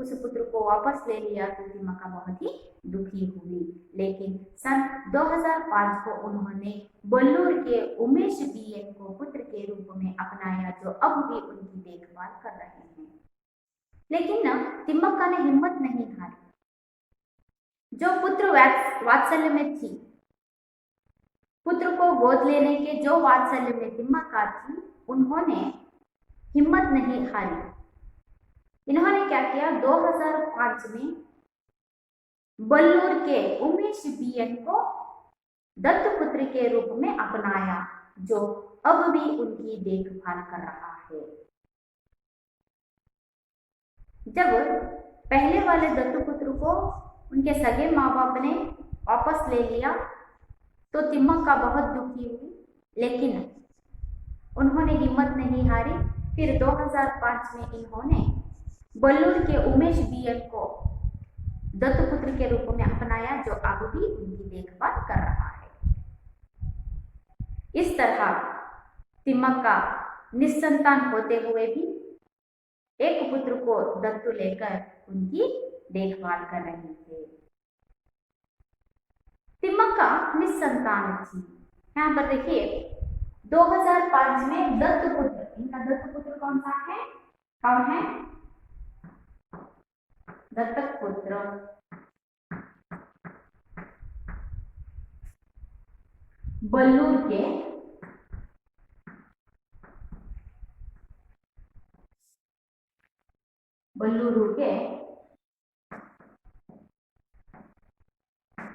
उस पुत्र को वापस ले लिया तो तिम्मक्का बहुत ही दुखी हुई. लेकिन सन 2005 को उन्होंने बल्लूर के उमेश बीएन को पुत्र के रूप में अपनाया, जो अब भी उनकी देखभाल कर रहे हैं. लेकिन तिम्मक्का ने हिम्मत नहीं हारी. जो पुत्र वात्सल्य में थी, पुत्र को गोद लेने के जो वात्सल्य में तिम्मक्का थी, उन्होंने हिम्मत नहीं हारी. इन्होंने क्या किया, 2005 में बल्लूर के उमेश बीएन को दत्तपुत्र के रूप में अपनाया, जो अब भी उनकी देखभाल कर रहा है. जब पहले वाले दत्तपुत्र को उनके सगे माँ बाप ने वापस ले लिया तो तिम्मक्का बहुत दुखी हुई. लेकिन उन्होंने हिम्मत नहीं हारी. फिर 2005 में इन्होंने बल्लूर के उमेश बीएन को दत्तपुत्र के रूप में अपनाया, जो अब भी उनकी देखभाल कर रहा है। इस तरह तिम्मक्का निस्संतान होते हुए भी एक पुत्र को दत्तू लेकर उनकी देखभाल कर रहे थे। तिम्मक्का निस्संतान थी। यहाँ पर देखिए 2005 में दत्तपुत्र, इनका दत्तपुत्र कौन सा है, कौन है, दत्तक पुत्र बल्लूर के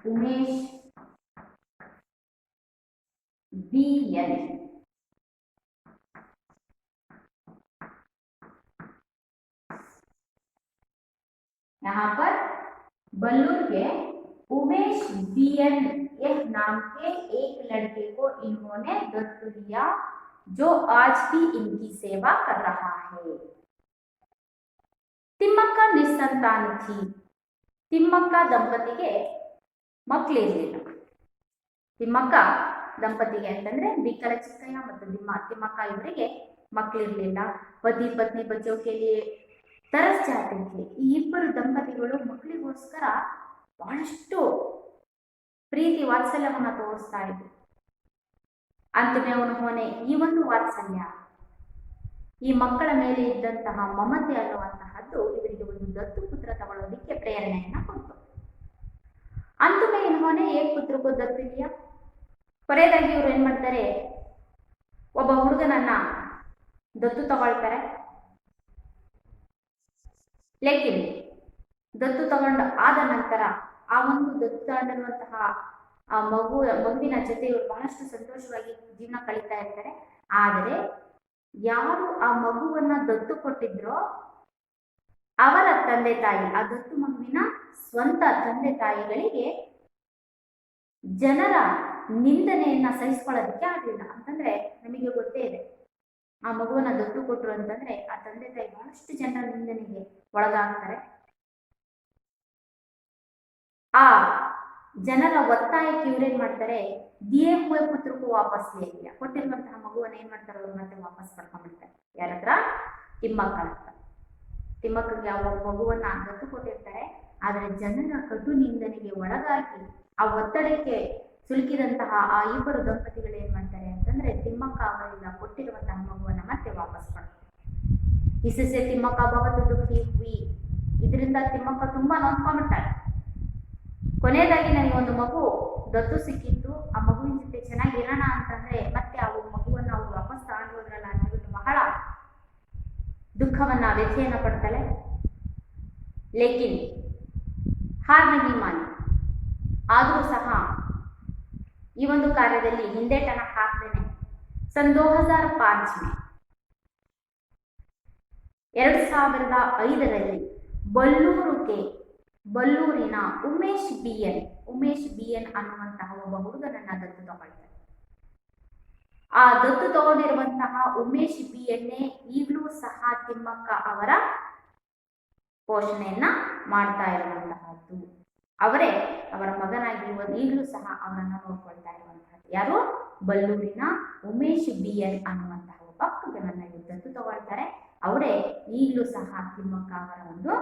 उमेश BN, यहाँ पर बल्लूर के उमेश BN यह नाम के एक लड़के को इन्होंने दत्तू लिया, जो आज भी इनकी सेवा कर रहा है। ತಿಮ್ಮಕ್ಕ ನಿಸ್ಸಂತಾನ ಥಿ. ತಿಮ್ಮಕ್ಕ ದಂಪತಿಗೆ ಮಕ್ಕಳಿರಲಿಲ್ಲ. ತಿಮ್ಮಕ್ಕ ದಂಪತಿಗೆ ಅಂತಂದ್ರೆ ಬಿಕ್ಕಲ ಚಿಕ್ಕಯ್ಯ ಮತ್ತು ತಿಮ್ಮಕ್ಕ ಇವರಿಗೆ ಮಕ್ಕಳಿರಲಿಲ್ಲ. ಪತಿ ಪತ್ನಿ ಬಚ್ಚೋ ಕೆ ಲಿಯೆ तरस जाते थे. ಈ ಇಬ್ಬರು ದಂಪತಿಗಳು ಮಕ್ಕಳಿಗೋಸ್ಕರ ಬಹಳಷ್ಟು ಪ್ರೀತಿ ವಾತ್ಸಲ್ಯವನ್ನು ತೋರಿಸ್ತಾ ಇದ್ರು. ಅಂತಮೇ ಉನ್ಹೋನೆ ಈ ಒಂದು ವಾತ್ಸಲ್ಯ, ಈ ಮಕ್ಕಳ ಮೇಲೆ ಇದ್ದಂತಹ ಮಮತೆ ಅನ್ನುವಂತಹದ್ದು ಇವರಿಗೆ ಒಂದು ದತ್ತು ಪುತ್ರ ತಗೊಳ್ಳೋದಿಕ್ಕೆ ಪ್ರೇರಣೆಯನ್ನ ಕೊಡ್ತು. ಅಂತಮೇ ಇನ್ಹೋನೆ ಏಕ್ ಪುತ್ರಕ್ಕೂ ದತ್ತು ಲಿಯ. ಕೊನೆಯದಾಗಿ ಇವರು ಏನ್ ಮಾಡ್ತಾರೆ, ಒಬ್ಬ ಹುಡುಗನನ್ನ ದತ್ತು ತಗೊಳ್ತಾರೆ. ಲೇಕಿನ್ ದತ್ತು ತಗೊಂಡ ಆದ ನಂತರ ಆ ಒಂದು ದತ್ತು ತಗೊಂಡಿರುವಂತಹ ಆ ಮಗುವಿನ ಜೊತೆ ಇವರು ಬಹಳಷ್ಟು ಸಂತೋಷವಾಗಿ ಜೀವನ ಕಳೀತಾ ಇರ್ತಾರೆ. ಆದರೆ ಯಾರು ಆ ಮಗುವನ್ನ ದತ್ತು ಕೊಟ್ಟಿದ್ರೋ ಅವರ ತಂದೆ ತಾಯಿ, ಆ ದತ್ತು ಮಗುವಿನ ಸ್ವಂತ ತಂದೆ ತಾಯಿಗಳಿಗೆ ಜನರ ನಿಂದನೆಯನ್ನ ಸಹಿಸ್ಕೊಳ್ಳೋದಕ್ಕೆ ಆಗಲಿಲ್ಲ. ಅಂತಂದ್ರೆ ನಮಗೆ ಗೊತ್ತೇ ಇದೆ, ಆ ಮಗುವನ್ನ ದತ್ತು ಕೊಟ್ರು ಅಂತಂದ್ರೆ ಆ ತಂದೆ ತಾಯಿ ಬಹಳಷ್ಟು ಜನರ ನಿಂದನೆಗೆ ಒಳಗಾಗ್ತಾರೆ. ಆ ಜನರ ಒತ್ತಾಯಕ್ಕೆ ಇವ್ರೇನ್ ಮಾಡ್ತಾರೆ, ದಿಯೇ ಹುए ಪುತ್ರಕ್ಕೂ ವಾಪಸ್ ಲೇಲಿಯ, ಕೊಟ್ಟಿರುವಂತಹ ಮಗುವನ್ನ ಏನ್ ಮಾಡ್ತಾರೆ ಅವ್ರು ಮತ್ತೆ ವಾಪಸ್ ಪಡ್ಕೊಂಡ್ಬಿಡ್ತಾರೆ. ಯಾರ ಹತ್ರ? ತಿಮ್ಮಕ್ಕನ ಹತ್ರ. ತಿಮ್ಮಕ್ಕಗೆ ಆ ಮಗುವನ್ನ ದತ್ತು ಕೊಟ್ಟಿರ್ತಾರೆ. ಆದ್ರೆ ಜನರ ಕಟು ನಿಂದನೆಗೆ ಒಳಗಾಗಿ ಆ ಒತ್ತಡಕ್ಕೆ ಸಿಲುಕಿದಂತಹ ಆ ಇಬ್ಬರು ದಂಪತಿಗಳು ಏನ್ ಮಾಡ್ತಾರೆ ಅಂತಂದ್ರೆ ತಿಮ್ಮಕ್ಕ ಅವರಿಂದ ಕೊಟ್ಟಿರುವಂತಹ ಮಗುವನ್ನ ಮತ್ತೆ ವಾಪಸ್ ಪಡ್ತಾರೆ. ಇಸಸೆ ತಿಮ್ಮಕ್ಕ ಬಹುತ್ ದುಃಖಿ ಹುಯಿ, ಇದರಿಂದ ತಿಮ್ಮಕ್ಕ ತುಂಬಾ ನೋಡ್ಕೊಂಡ್ಬಿಡ್ತಾರೆ. ಕೊನೆಯದಾಗಿ ನನಗೆ ಒಂದು ಮಗು ದತ್ತು ಸಿಕ್ಕಿತ್ತು, ಆ ಮಗುವಿನ ಜೊತೆ ಚೆನ್ನಾಗಿರೋಣ ಅಂತಂದ್ರೆ ಮತ್ತೆ ಆ ಮಗುವನ್ನ ಅವ್ರು ವಾಪಸ್ ತಗೊಂಡೋದ್ರಲ್ಲ ಅಂತ ಬಹಳ ದುಃಖವನ್ನ ವ್ಯಥೆಯನ್ನ ಪಡ್ತಾಳೆ. ಲೇಕಿನ್ ಹಾರ್ ನಹಿ ಮಾನಿ, ಆದರೂ ಸಹ ಈ ಒಂದು ಕಾರ್ಯದಲ್ಲಿ ಹಿಂದೇಟನ ಹಾಕ್ತೇನೆ. ಸನ್ 2005 2005ರಲ್ಲಿ ಬಲ್ಲೂರಿನ ಉಮೇಶ್ ಬಿಎನ್ ಅನ್ನುವಂತಹ ಒಬ್ಬ ಹುಡುಗನನ್ನ ದತ್ತು ತಗೊಳ್ತಾರೆ. ಆ ದತ್ತು ತಗೊಂಡಿರುವಂತಹ ಉಮೇಶ್ ಬಿಎನ್ನೇ ಈಗಲೂ ಸಹ ತಿಮ್ಮಕ್ಕ ಅವರ ಪೋಷಣೆಯನ್ನ ಮಾಡ್ತಾ ಇರುವಂತಹದ್ದು. ಅವರೇ ಅವರ ಮಗನಾಗಿರುವ ಈಗಲೂ ಸಹ ಅವರನ್ನ ನೋಡ್ಕೊಳ್ತಾ ಇರುವಂತಹದ್ದು. ಯಾರು? ಬಲ್ಲೂರಿನ ಉಮೇಶ್ ಬಿಎನ್ ಅನ್ನುವಂತಹ ಒಬ್ಬ ಹುಡುಗನನ್ನ ದತ್ತು ತಗೊಳ್ತಾರೆ. ಅವರೇ ಈಗಲೂ ಸಹ ತಿಮ್ಮಕ್ಕ ಅವರ ಒಂದು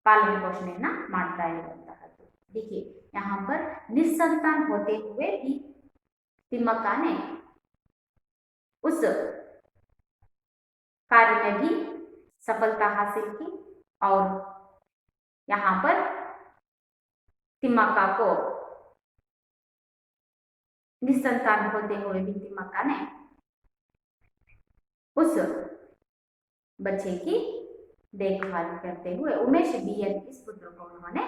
पालन पोषण मारता है। देखिए यहाँ पर निस्संतान होते हुए भी तिम्मक्का ने उस कार्य में भी सफलता हासिल की और यहाँ पर तिम्मक्का को निस्संतान होते हुए भी तिम्मक्का ने उस बच्चे की देखभाल करते हुए उमेश बिएन इस पुत्र को उन्होंने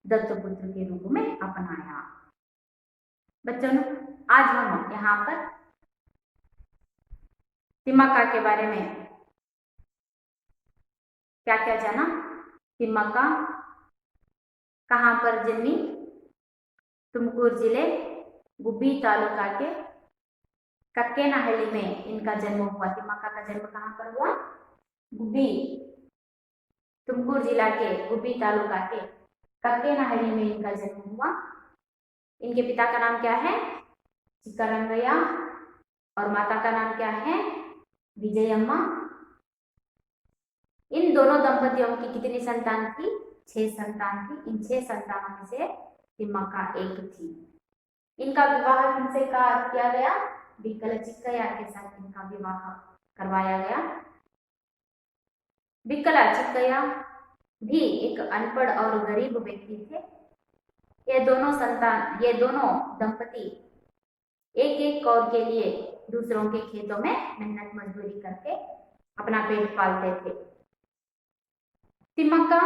दत्त पुत्र के रूप में अपनाया। बच्चों, आज हम यहाँ पर तिम्मक्का के बारे में क्या क्या जाना। तिम्मक्का कहाँ पर जन्मी? तुमकूर जिले गुब्बी तालुका के कक्केनहल्ली में इनका जन्म हुआ। तिम्मक्का का जन्म कहाँ पर हुआ? गुब्बी, तुमकूर जिला के गुब्बी तालुका के कक्केनहळ्ळि में इनका जन्म हुआ। इनके पिता का नाम क्या है? चिक्करंगय्या। और माता का नाम क्या है? विजयम्मा। इन दोनों दंपतियों की कितनी संतान थी? 6 संतान थी। इन 6 संतानों में से तिम्मक्का एक थी। इनका विवाह किनसे किया गया? बिक्कल चिक्कय्या के साथ इनका विवाह करवाया गया। बिक्कल चिक्कय्या भी एक अनपढ़ और गरीब व्यक्ति थे। ये दोनों दंपति एक एक कौर के लिए दूसरों के खेतों में मेहनत मजदूरी करके अपना पेट पालते थे। तिम्मक्का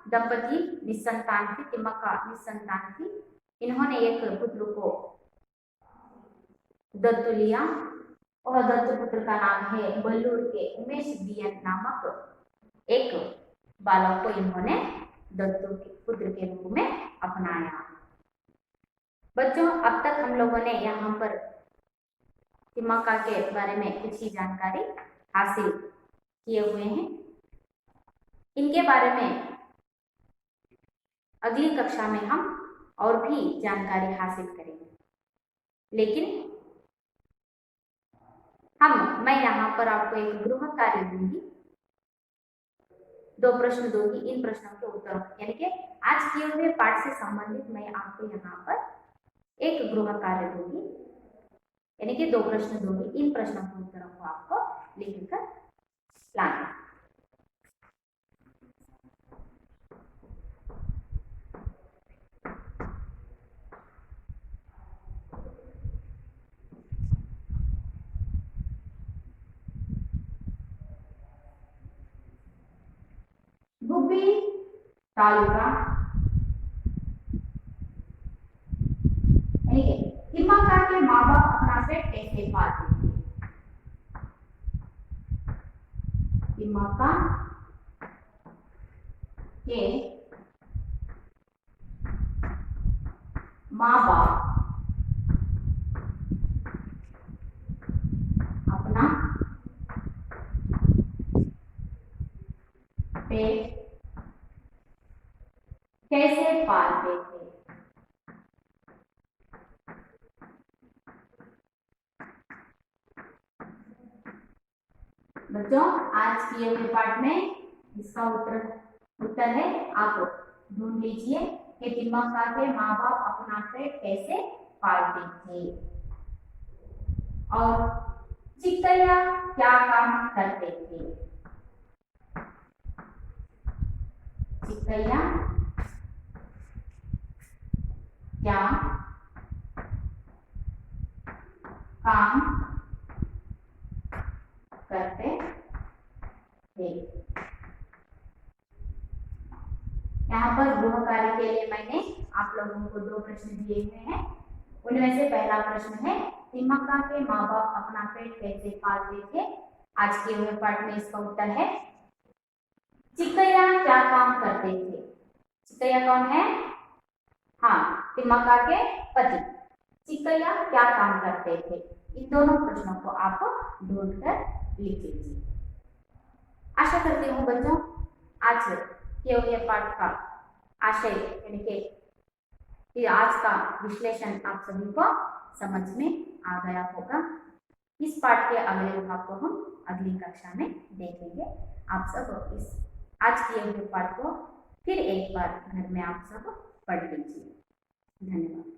दंपति निसंतान थी। तिम्मक्का निसंतान थी। इन्होंने एक पुत्र को दत्तु लिया और दत्तु पुत्र का नाम है बल्लूर के उमेश बियन नामक एक बालक को इन्होंने दत्तु के पुत्र के रूप में अपनाया। बच्चों, अब तक हम लोगों ने यहाँ पर तिम्मक्का के बारे में कुछ ही जानकारी हासिल किए हुए हैं। इनके बारे में अगली कक्षा में हम और भी जानकारी हासिल करेंगे, लेकिन मैं यहाँ पर आपको एक गृह कार्य दूंगी, 2 प्रश्न दूंगी। इन प्रश्नों के उत्तरों यानी कि आज किए हुए पाठ से संबंधित मैं आपको यहाँ पर एक गृह कार्य दूंगी, यानी कि 2 प्रश्न दूंगी। इन प्रश्नों के उत्तरों को आपको लिखकर लाना। गुब्बी तालुका तिम्मक्का के माँ बाप अपना पेट कैसे पालते थे? तिम्मक्का के माँ बाप अपना पेट कैसे पालते थे? बच्चों, आज किए हुए पाठ में इसका उत्तर है, आप ढूंढ लीजिए कि तिम्मक्का के माँ बाप अपना पेट कैसे पालते थे और चिक्कय्या क्या काम करते थे? चिक्कय्या क्या काम करते थे? यहाँ पर गृह कार्य के लिए मैंने आप लोगों को 2 प्रश्न दिए हुए हैं। उनमें से पहला प्रश्न है, तिम्मक्का के माँ बाप अपना पेट कैसे पालते थे? आज के हुए पाठ में इसका उत्तर है, चिक्कय्या क्या काम करते थे? चिक्कय्या कौन है? हाँ, तिम्मक्का के पति। चिक्कय्या क्या काम करते थे? इन दोनों प्रश्नों को आप ढूंढकर लिख लीजिए। आशा करती हूँ बच्चों, आज किए हुए पाठ का आशय यानी कि आज का विश्लेषण आप सभी को समझ में आ गया होगा। इस पाठ के अगले भाग को हम अगली कक्षा में देखेंगे। आप सब इस आज किए हुए पाठ को फिर एक बार घर में आप सब पढ़ लीजिए। धन्यवाद।